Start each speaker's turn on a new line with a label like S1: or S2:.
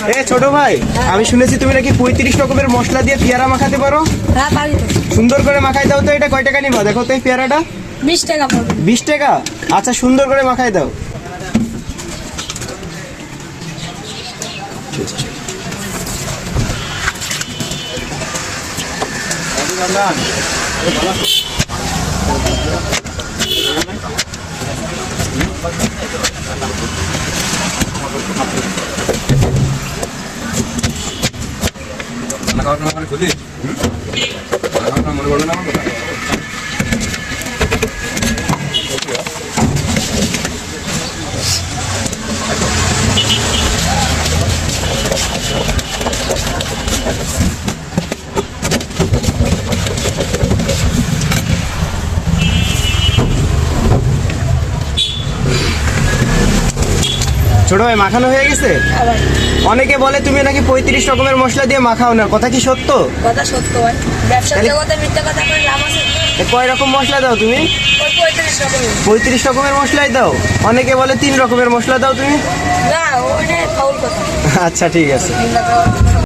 S1: এ ছোট ভাই, আমি শুনেছি তুমি নাকি 35 রকমের মশলা দিয়ে পেয়ারা মাখাতে পারো।
S2: হ্যাঁ পারি তো।
S1: সুন্দর করে মাখাই দাও তো। এটা কয় টাকা নিবা দেখো তো এই পেয়ারাটা?
S2: 20 টাকা পড়বে।
S1: 20 টাকা? আচ্ছা, সুন্দর করে মাখাই দাও।
S3: খুলি মনে করলেন আমার কথা।
S1: ছোট ভাই, মাখানো হয়ে গেছে?
S2: হ্যাঁ ভাই।
S1: অনেকে বলে তুমি নাকি 35 রকমের মশলা দিয়ে মাখাও না, কথা কি সত্য?
S2: কথা সত্য ভাই। ব্যবসার
S1: তাহলে-
S2: জগতে মিথ্যা কথা করে লাভ আছে?
S1: এ কয় রকম মশলা দাও তুমি?
S2: ওই 35 রকমের।
S1: 35 রকমের মশলাই দাও? অনেকে বলে 3 রকমের মশলা দাও তুমি।
S2: না ওইটা ফাউল কথা।
S1: আচ্ছা ঠিক আছে।
S2: তিন টাকা